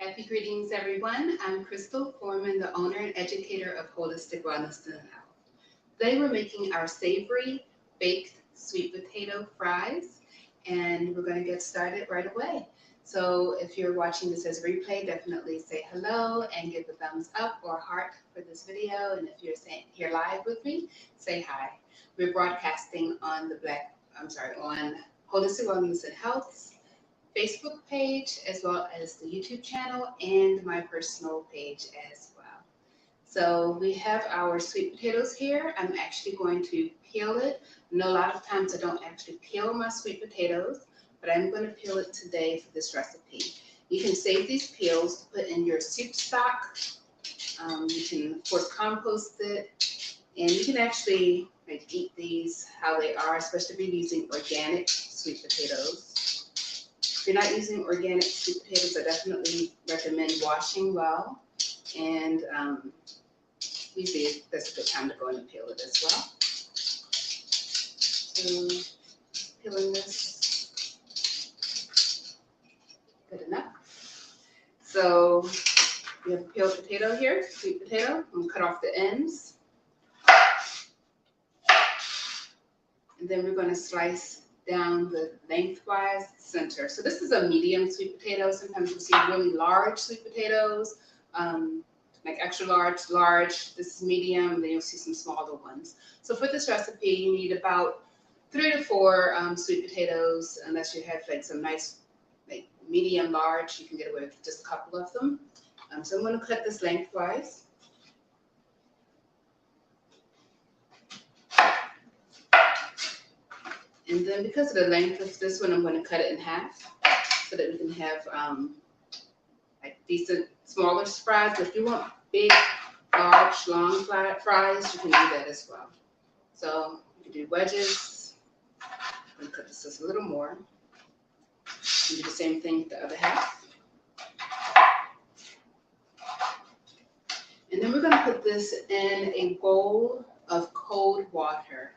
Happy greetings, everyone. I'm Crystal Forman, the owner and educator of Holistic Wellness and Health. Today we're making our savory baked sweet potato fries, and we're going to get started right away. So if you're watching this as a replay, definitely say hello and give a thumbs up or heart for this video. And if you're here live with me, say hi. We're broadcasting on on Holistic Wellness and Health Facebook page, as well as the YouTube channel and my personal page as well. So we have our sweet potatoes here. I'm actually going to peel it. I know a lot of times I don't actually peel my sweet potatoes, but I'm going to peel it today for this recipe. You can save these peels to put in your soup stock. You can, of course, compost it, and you can actually eat these how they are, especially if you're using organic sweet potatoes. If you're not using organic sweet potatoes, I definitely recommend washing well, and usually that's a good time to go in and peel it as well. So peeling this, good enough. So we have a peeled potato here, sweet potato. I'm gonna cut off the ends, and then we're gonna slice down the lengthwise center. So this is a medium sweet potato. Sometimes you see really large sweet potatoes, like extra large. This is medium, then you'll see some smaller ones. So for this recipe, you need about 3 to 4 sweet potatoes, unless you have like some nice like medium large. You can get away with just a couple of them. So I'm going to cut this lengthwise. And then because of the length of this one, I'm going to cut it in half so that we can have like decent smaller fries. But if you want big, large, long fries, you can do that as well. So you can do wedges. I'm going to cut this just a little more. And do the same thing with the other half. And then we're going to put this in a bowl of cold water.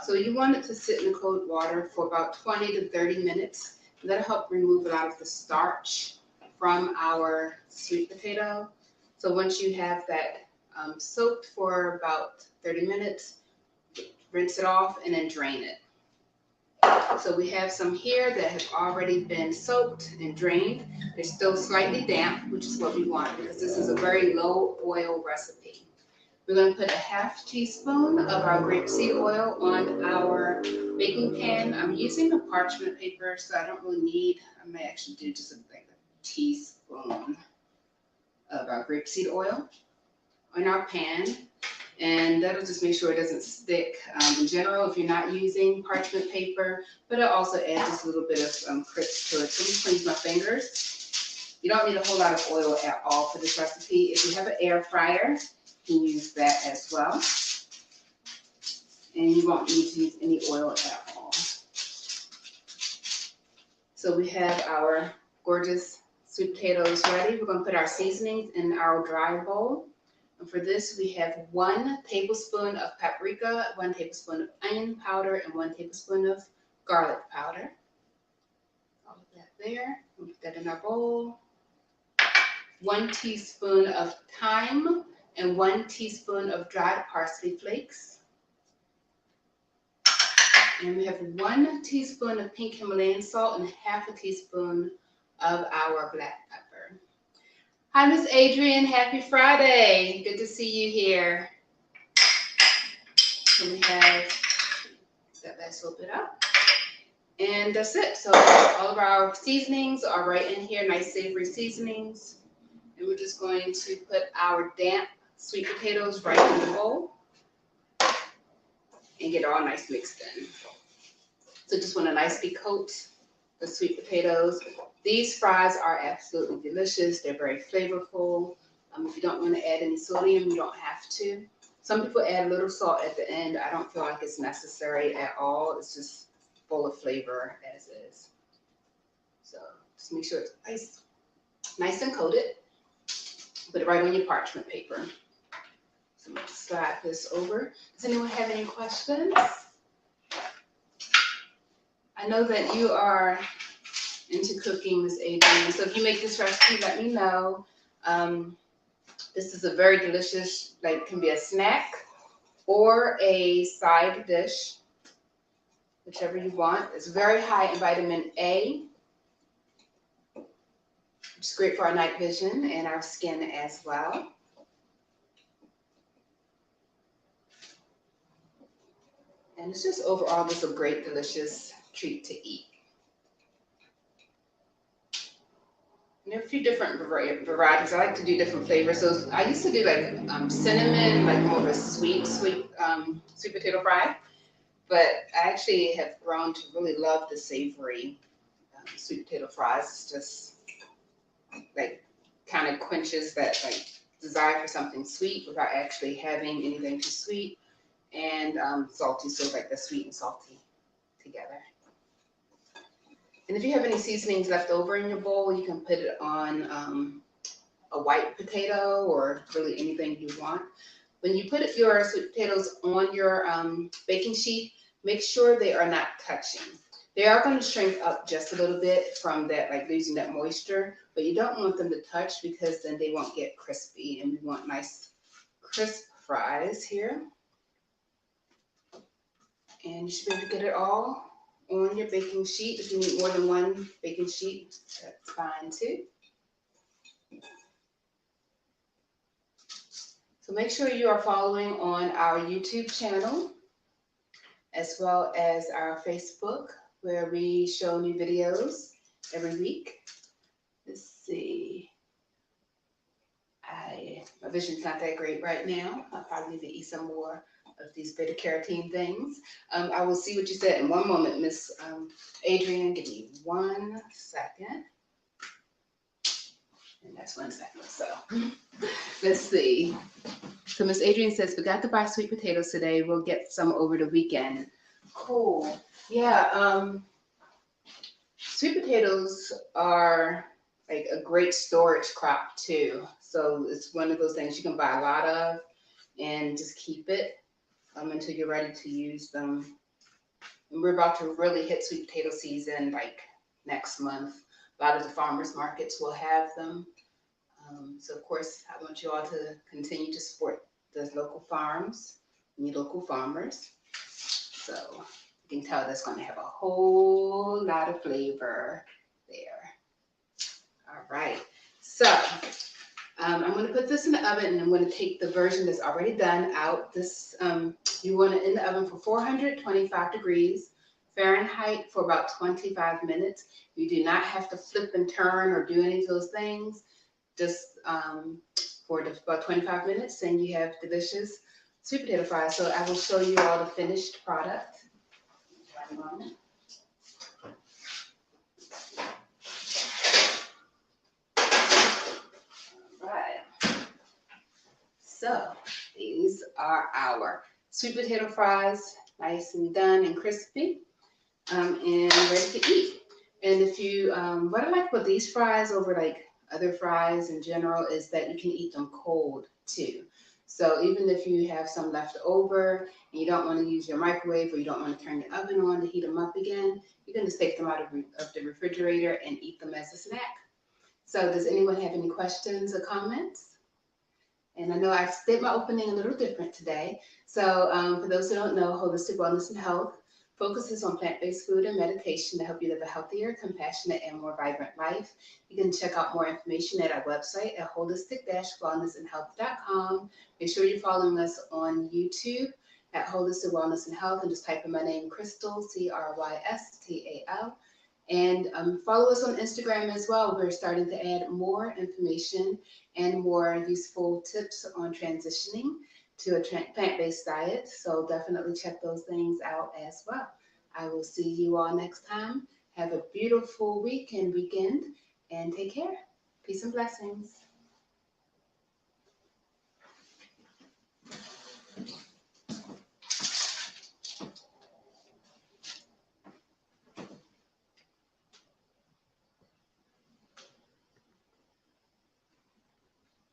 So you want it to sit in the cold water for about 20 to 30 minutes. And that'll help remove a lot of the starch from our sweet potato. So once you have that soaked for about 30 minutes, rinse it off and then drain it. So we have some here that have already been soaked and drained. They're still slightly damp, which is what we want because this is a very low oil recipe. We're going to put a ½ teaspoon of our grapeseed oil on our baking pan. I'm using a parchment paper, so I don't really need, I may actually do just like a teaspoon of our grapeseed oil on our pan. And that'll just make sure it doesn't stick. In general, if you're not using parchment paper, but it also adds just a little bit of crisp to it. So I'm clean my fingers. You don't need a whole lot of oil at all for this recipe. If you have an air fryer, you can use that as well. And you won't need to use any oil at all. So we have our gorgeous sweet potatoes ready. We're going to put our seasonings in our dry bowl. And for this, we have 1 tablespoon of paprika, 1 tablespoon of onion powder, and 1 tablespoon of garlic powder. All of that there. We'll put that in our bowl. 1 teaspoon of thyme and 1 teaspoon of dried parsley flakes. And we have 1 teaspoon of pink Himalayan salt and ½ teaspoon of our black pepper. Hi, Miss Adrian. Happy Friday. Good to see you here. And we have that nice little bit up. And that's it. So all of our seasonings are right in here, nice savory seasonings. And we're just going to put our damp sweet potatoes right in the bowl and get it all nice mixed in. So just want to nicely coat the sweet potatoes. These fries are absolutely delicious. They're very flavorful. If you don't want to add any sodium, you don't have to. Some people add a little salt at the end. I don't feel like it's necessary at all. It's just full of flavor as is. So just make sure it's nice and coated. Put it right on your parchment paper. So I'm going to slide this over. Does anyone have any questions? I know that you are into cooking, Miss Adrian. So if you make this recipe, let me know. This is a very delicious, like can be a snack or a side dish, whichever you want. It's very high in vitamin A, which is great for our night vision and our skin as well. And it's just overall just a great, delicious treat to eat. And there are a few different varieties. I like to do different flavors. So I used to do like cinnamon, like more of a sweet potato fry. But I actually have grown to really love the savory sweet potato fries. It's just like kind of quenches that like desire for something sweet without actually having anything too sweet and salty. So like the sweet and salty together. And if you have any seasonings left over in your bowl, you can put it on a white potato or really anything you want. When you put your sweet potatoes on your baking sheet, make sure they are not touching. They are going to shrink up just a little bit from that, like losing that moisture, but you don't want them to touch because then they won't get crispy, and we want nice crisp fries here. And you should be able to get it all on your baking sheet. If you need more than one baking sheet, that's fine too. So make sure you are following on our YouTube channel as well as our Facebook, where we show new videos every week. Let's see. My vision's not that great right now. I probably need to eat some more of these beta carotene things. I will see what you said in one moment, Miss Adrian. Give me 1 second. And that's 1 second. So let's see. So Miss Adrian says, forgot to buy sweet potatoes today. We'll get some over the weekend. Cool. Yeah. Sweet potatoes are like a great storage crop too. So it's one of those things you can buy a lot of and just keep it until you're ready to use them. And we're about to really hit sweet potato season like next month. A lot of the farmers markets will have them. So of course, I want you all to continue to support those local farms and your local farmers. So you can tell that's going to have a whole lot of flavor there. All right. So I'm going to put this in the oven, and I'm going to take the version that's already done out. This you want it in the oven for 425 degrees Fahrenheit for about 25 minutes. You do not have to flip and turn or do any of those things. Just for about 25 minutes, and you have delicious sweet potato fries. So I will show you all the finished product. One moment. All right. So these are our sweet potato fries, nice and done and crispy, and ready to eat. And if you, what I like with these fries over like other fries in general is that you can eat them cold too. So even if you have some left over and you don't want to use your microwave or you don't want to turn your oven on to heat them up again, you can just take them out of the refrigerator and eat them as a snack. So does anyone have any questions or comments? And I know I did my opening a little different today. So for those who don't know, Holistic Wellness and Health focuses on plant-based food and meditation to help you live a healthier, compassionate, and more vibrant life. You can check out more information at our website at holistic-wellnessandhealth.com. Make sure you're following us on YouTube at Holistic Wellness and Health, and just type in my name, Crystal, Crystal. And follow us on Instagram as well. We're starting to add more information and more useful tips on transitioning to a plant-based diet. So definitely check those things out as well. I will see you all next time. Have a beautiful week and weekend, and take care. Peace and blessings.